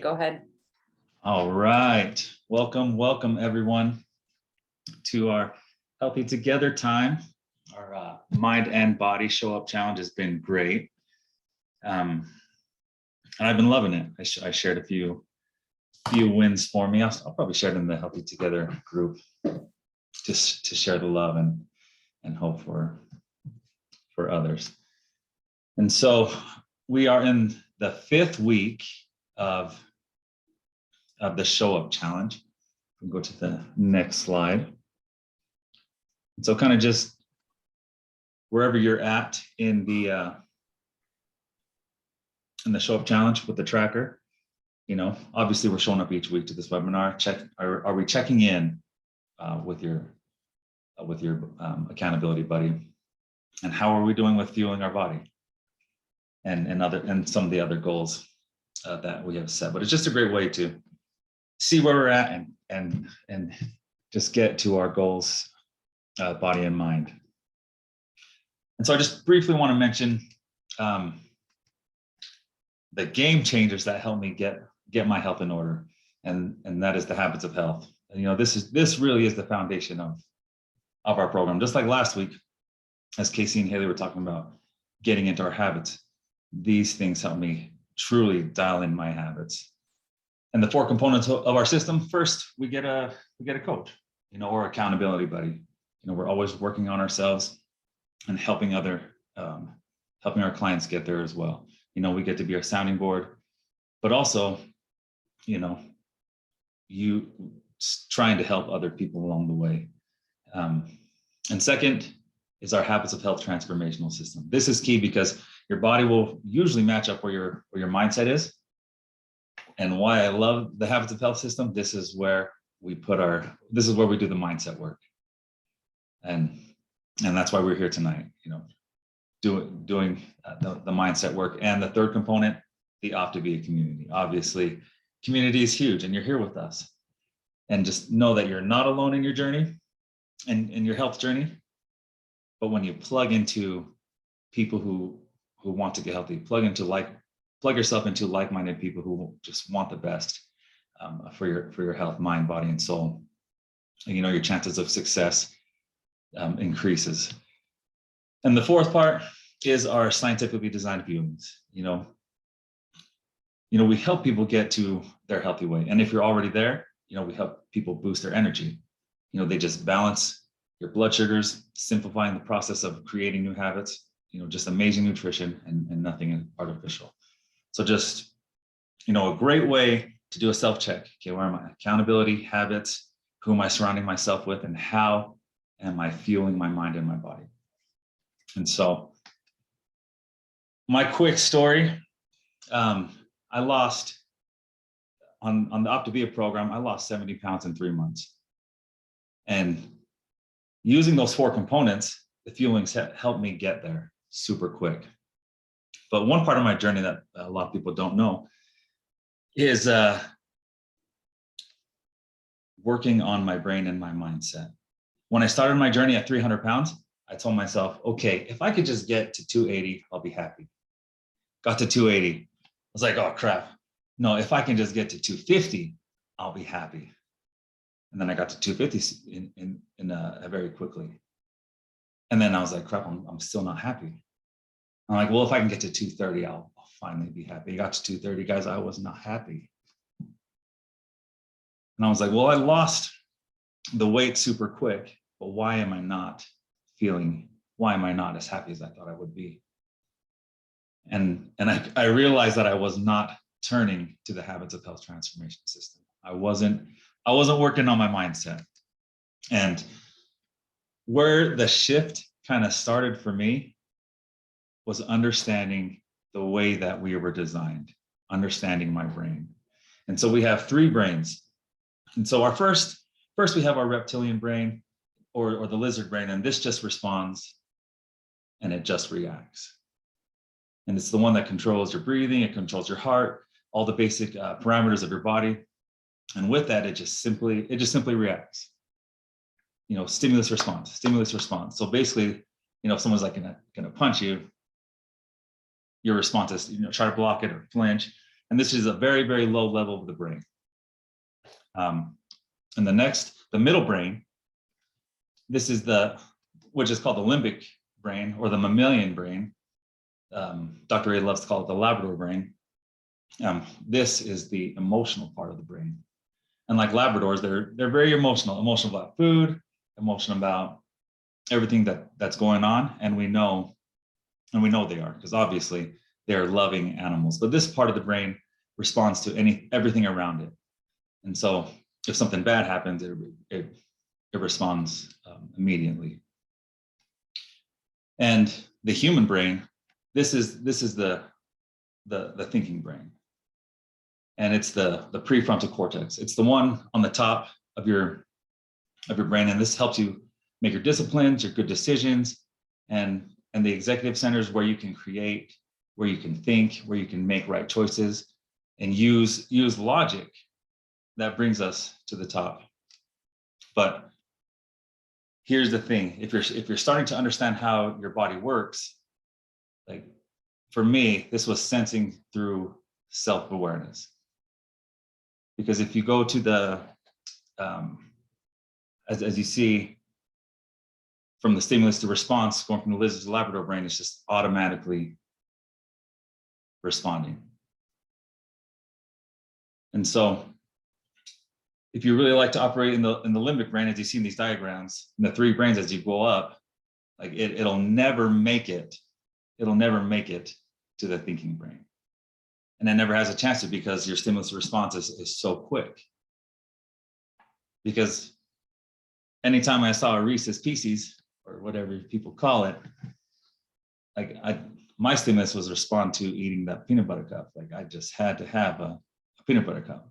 Go ahead. All right. Welcome everyone to our Healthy Together time. Our mind and body show up challenge has been great. And I've been loving it. I shared a few wins for me. I'll probably share it in the Healthy Together group just to share the love and hope for others. And so we are in the 5th week of the show up challenge. We'll go to the next slide. And so kind of just wherever you're at in the show up challenge with the tracker, obviously we're showing up each week to this webinar. Are we checking in with your accountability buddy? And how are we doing with fueling our body and some of the other goals that we have set? But it's just a great way to see where we're at and just get to our goals, body and mind. And so I just briefly want to mention the game changers that help me get my health in order, and that is the habits of health. And, this really is the foundation of our program. Just like last week, as Casey and Haley were talking about getting into our habits, these things help me truly dial in my habits. And the 4 components of our system: first, we get a coach, or accountability buddy. We're always working on ourselves and helping our clients get there as well. We get to be our sounding board, but also, you trying to help other people along the way. And second is our habits of health transformational system. This is key because your body will usually match up where your mindset is. And why I love the habits of health system, this is where we do the mindset work. And that's why we're here tonight, doing the mindset work. And the third component, the opt to be a community. Obviously, community is huge, and you're here with us. And just know that you're not alone in your journey and in your health journey. But when you plug into people who want to get healthy, plug yourself into like-minded people who just want the best for your health, mind, body, and soul. And, your chances of success increases. And the fourth part is our scientifically designed viewings. We help people get to their healthy weight. And if you're already there, we help people boost their energy. They just balance your blood sugars, simplifying the process of creating new habits, just amazing nutrition and nothing artificial. So just, a great way to do a self-check. Okay, where am I? Accountability, habits, who am I surrounding myself with, and how am I fueling my mind and my body? And so my quick story, I lost, on the Optavia program, I lost 70 pounds in 3 months. And using those 4 components, the fuelings helped me get there super quick. But one part of my journey that a lot of people don't know is working on my brain and my mindset. When I started my journey at 300 pounds, I told myself, okay, if I could just get to 280, I'll be happy. Got to 280. I was like, oh crap. No, if I can just get to 250, I'll be happy. And then I got to 250 in very quickly. And then I was like, crap, I'm still not happy. I'm like, well, if I can get to 230, I'll finally be happy. I got to 230, guys, I was not happy. And I was like, well, I lost the weight super quick, but why am I not as happy as I thought I would be? And I realized that I was not turning to the habits of health transformation system. I wasn't working on my mindset. And where the shift kind of started for me was understanding the way that we were designed, understanding my brain. And so we have 3 brains. And so our first we have our reptilian brain or the lizard brain, and this just responds and it just reacts. And it's the one that controls your breathing, it controls your heart, all the basic parameters of your body. And with that, it just simply reacts. Stimulus response. So basically, if someone's like gonna punch you, your response is try to block it or flinch. And this is a very, very low level of the brain. And the middle brain, this is which is called the limbic brain or the mammalian brain. Dr. Ray loves to call it the Labrador brain. This is the emotional part of the brain. And like Labradors, they're very emotional about food, emotional about everything that's going on. And we know they are, because obviously they're loving animals. But this part of the brain responds to everything around it. And so if something bad happens, it responds immediately. And the human brain, this is the thinking brain. And it's the prefrontal cortex. It's the one on the top of your brain. And this helps you make your disciplines, your good decisions, and the executive centers where you can create, where you can think, where you can make right choices and use logic that brings us to the top. But here's the thing, if you're starting to understand how your body works, like for me, this was sensing through self-awareness. Because if you go to the, as you see, from the stimulus to response, going from the lizard to Labrador brain, it's just automatically responding. And so if you really like to operate in the limbic brain, as you see in these diagrams, in the three brains as you go up, like it'll never make it to the thinking brain. And it never has a chance to, because your stimulus response is so quick. Because anytime I saw a Reese's Pieces, or whatever people call it, like my stimulus was respond to eating that peanut butter cup. Like I just had to have a peanut butter cup.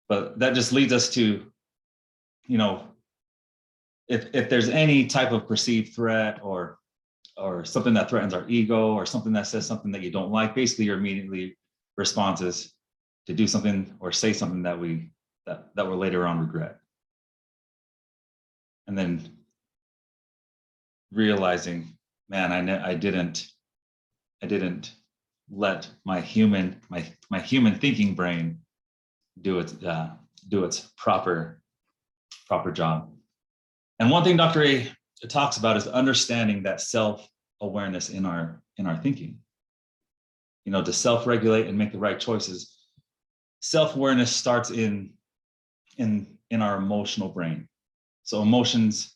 But that just leads us to, if there's any type of perceived threat or something that threatens our ego, or something that says something that you don't like, basically your immediately response is to do something or say something that we'll later on regret. And then realizing, man, I didn't let my human thinking brain do its proper job. And one thing Dr. A talks about is understanding that self-awareness in our thinking. To self-regulate and make the right choices. Self-awareness starts in our emotional brain. So emotions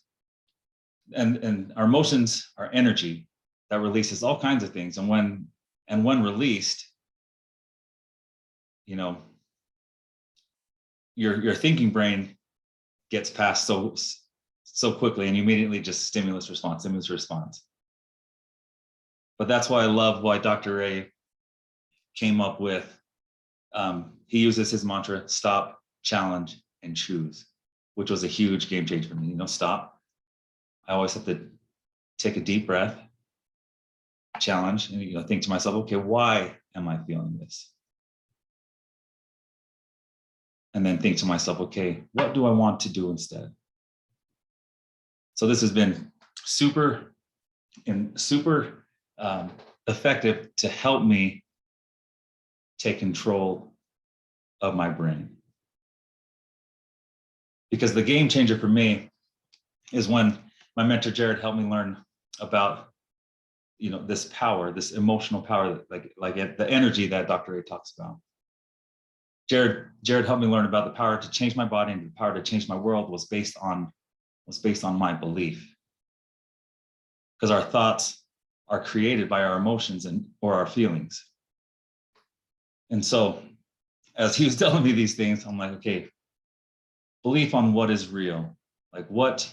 and our emotions are energy that releases all kinds of things. And when released, your thinking brain gets past so quickly, and you immediately just stimulus response. But that's why I love why Dr. Ray came up with, he uses his mantra, stop, challenge, and choose, which was a huge game changer for me. Stop. I always have to take a deep breath, challenge, and think to myself, okay, why am I feeling this? And then think to myself, okay, what do I want to do instead? So this has been super effective to help me take control of my brain. Because the game changer for me is when my mentor Jared helped me learn about this power, this emotional power, like the energy that Dr. A talks about. Jared helped me learn about the power to change my body, and the power to change my world was based on my belief. Because our thoughts are created by our emotions or our feelings. And so as he was telling me these things, I'm like, okay, belief on what is real, like what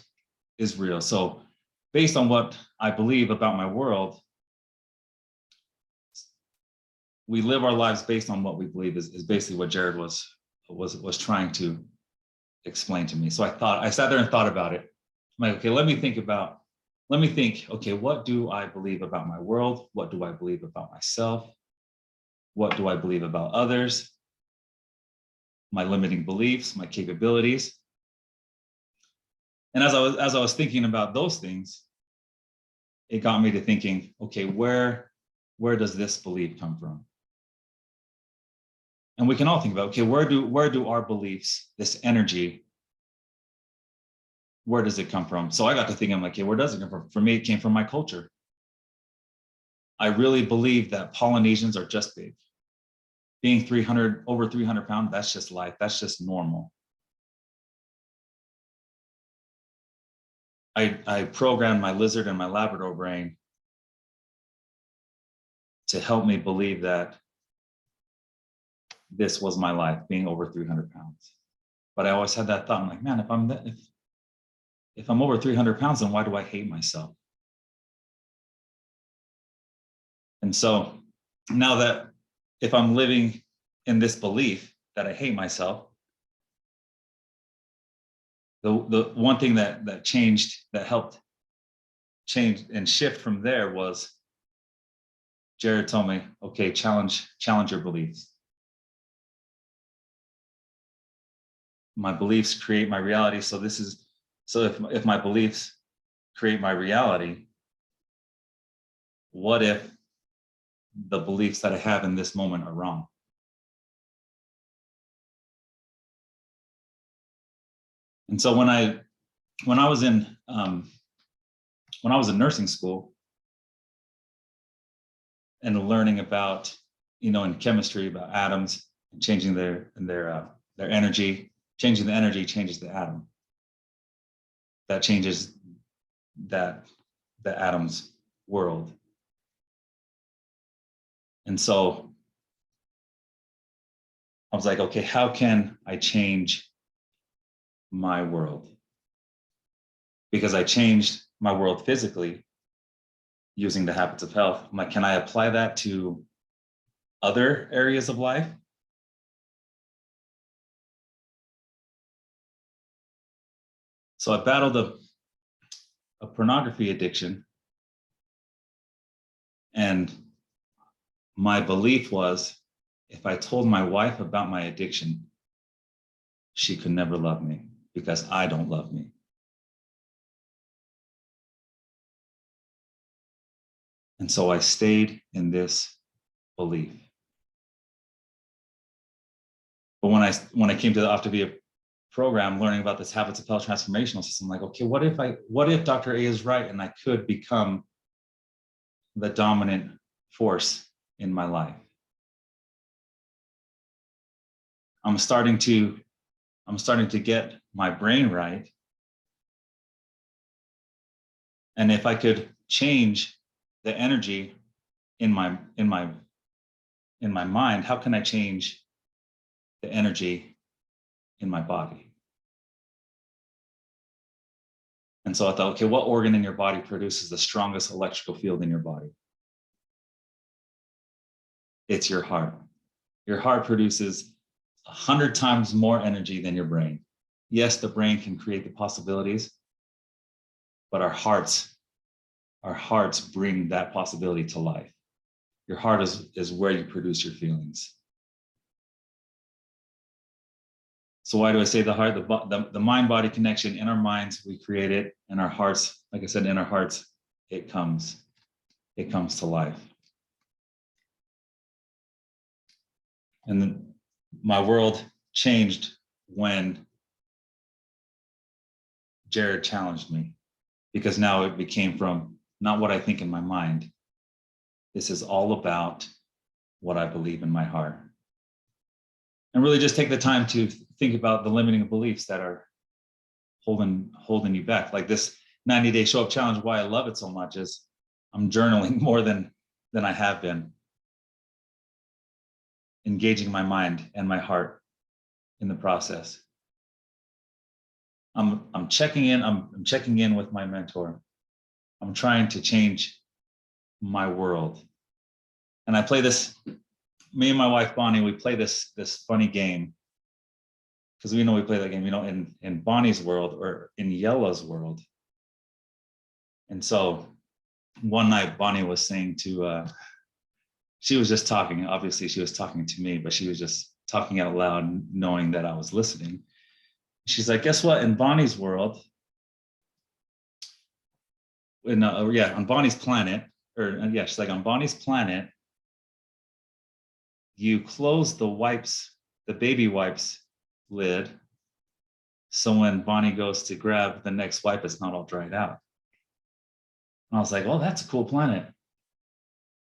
is real. So based on what I believe about my world, we live our lives based on what we believe is basically what Jared was was trying to explain to me. So I sat there and thought about it. I'm like, okay, let me think, okay, what do I believe about my world? What do I believe about myself? What do I believe about others? My limiting beliefs, my capabilities. And as I was thinking about those things, it got me to thinking, okay, where where does this belief come from? And we can all think about, okay, where do our beliefs, this energy, where does it come from? So I got to thinking, I'm like, okay, where does it come from? For me, it came from my culture. I really believe that Polynesians are just big. Being over 300 pounds, that's just life. That's just normal. I programmed my lizard and my Labrador brain to help me believe that this was my life, being over 300 pounds. But I always had that thought, I'm like, man, if I'm over 300 pounds, then why do I hate myself? And so now that if I'm living in this belief that I hate myself, the one thing that changed, that helped change and shift from there was Jared told me, okay, challenge your beliefs. My beliefs create my reality. So if my beliefs create my reality, what if the beliefs that I have in this moment are wrong? And so when I was in nursing school and learning about, in chemistry about atoms and changing their energy, changing the energy changes the atom. That changes the atom's world. And so I was like, okay, how can I change my world? Because I changed my world physically using the habits of health. I'm like, can I apply that to other areas of life? So I battled a pornography addiction. And my belief was, if I told my wife about my addiction, she could never love me because I don't love me. And so I stayed in this belief. But when I came to the Optavia program, learning about this habits of health transformational system, like, okay, what if Dr. A is right and I could become the dominant force in my life? I'm starting to get my brain right. And if I could change the energy in my mind, how can I change the energy in my body? And so I thought, okay, what organ in your body produces the strongest electrical field in your body? It's your heart. Your heart produces 100 times more energy than your brain. Yes, the brain can create the possibilities, but our hearts bring that possibility to life. Your heart is where you produce your feelings. So why do I say the heart? The mind-body connection in our minds, we create it, and our hearts, like I said, in our hearts, it comes to life. And then my world changed when Jared challenged me, because now it became from not what I think in my mind. This is all about what I believe in my heart. And really just take the time to think about the limiting beliefs that are holding you back. Like this 90-day show up challenge, why I love it so much is I'm journaling more than I have been. Engaging my mind and my heart in the process. I'm checking in with my mentor. I'm trying to change my world. And I play this, me and my wife Bonnie, we play this funny game. Because we play that game, in Bonnie's world or in Yella's world. And so one night Bonnie was saying she was just talking. Obviously she was talking to me, but she was just talking out loud, knowing that I was listening. She's like, guess what? In Bonnie's world, on Bonnie's planet, yeah, she's like, on Bonnie's planet, you close the wipes, the baby wipes lid. So when Bonnie goes to grab the next wipe, it's not all dried out. And I was like, oh, that's a cool planet.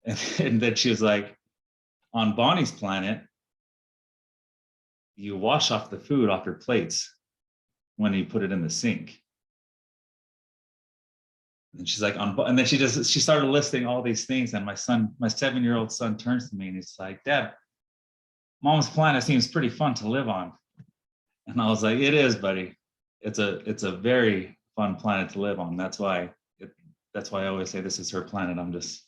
And then she was like, on Bonnie's planet, you wash off the food off your plates when you put it in the sink. And she's like, and then she started listing all these things. And my 7-year-old son turns to me and he's like, Dad, Mom's planet seems pretty fun to live on. And I was like, it is, buddy. It's a very fun planet to live on. That's why I always say this is her planet. This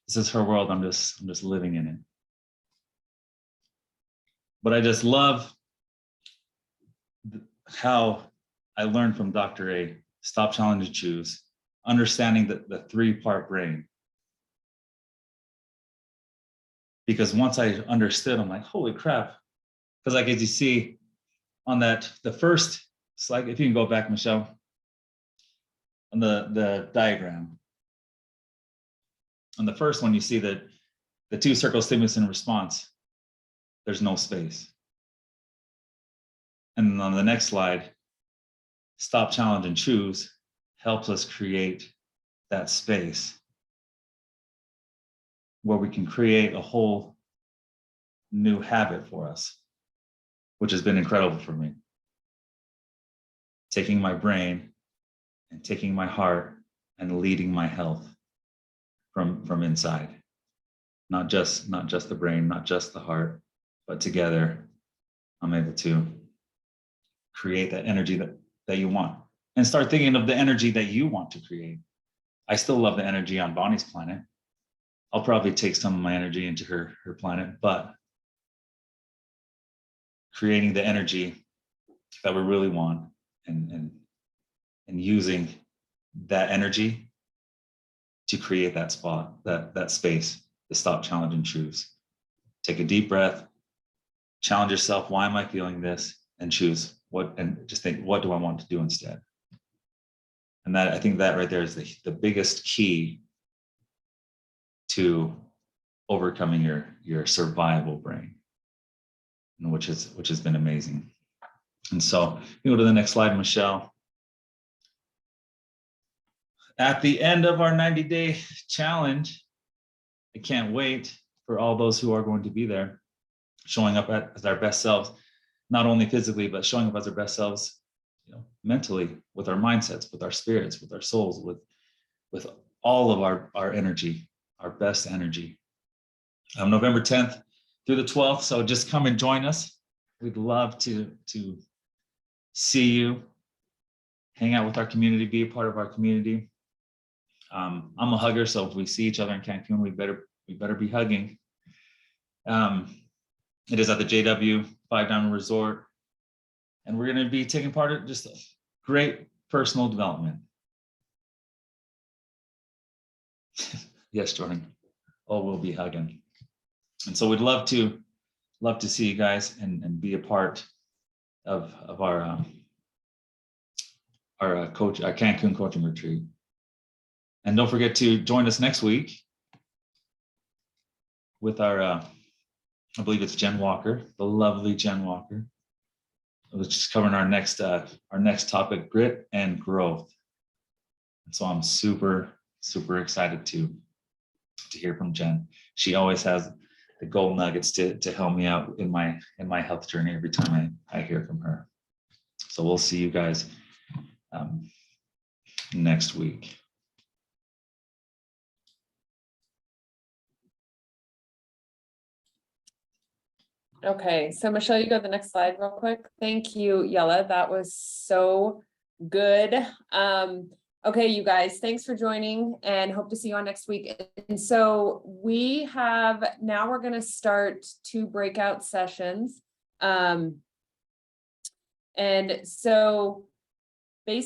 is her world. I'm just living in it. But I just love how I learned from Dr. A, stop, challenge, and choose, understanding the 3-part brain. Because once I understood, I'm like, holy crap. Because like, as you see on the first slide, if you can go back, Michelle, on the diagram. On the first one, you see that the 2 circles, stimulus and response, there's no space. And on the next slide, stop, challenge, and choose helps us create that space where we can create a whole new habit for us, which has been incredible for me. Taking my brain and taking my heart and leading my health from inside. Not just the brain, not just the heart, but together I'm able to create that energy that you want, and start thinking of the energy that you want to create. I still love the energy on Bonnie's planet. I'll probably take some of my energy into her planet, but creating the energy that we really want and using that energy to create that spot, that space, to stop, challenge, and choose. Take a deep breath, challenge yourself. Why am I feeling this? And choose and just think, what do I want to do instead? And that, I think that right there is the biggest key to overcoming your survival brain, which has been amazing. And so you go to the next slide, Michelle. At the end of our 90-day challenge, I can't wait for all those who are going to be there, showing up as our best selves, not only physically, but showing up as our best selves, mentally, with our mindsets, with our spirits, with our souls, with all of our energy, our best energy. November 10th through the 12th. So just come and join us. We'd love to see you, hang out with our community, be a part of our community. I'm a hugger, so if we see each other in Cancun, we better be hugging. It is at the JW 5 Diamond Resort, and we're going to be taking part in just a great personal development. Yes, Jordan. Oh, we'll be hugging. And so we'd love to see you guys and be a part of our Cancun coaching retreat. And don't forget to join us next week with our, I believe it's Jen Walker, the lovely Jen Walker, which is covering our next topic, grit and growth. And so I'm super, super excited to hear from Jen. She always has the gold nuggets to help me out in my health journey every time I hear from her. So we'll see you guys next week. Okay, so Michelle, you go to the next slide real quick. Thank you, Yella. That was so good. Okay, you guys, thanks for joining and hope to see you on next week. And so we're going to start 2 breakout sessions. And so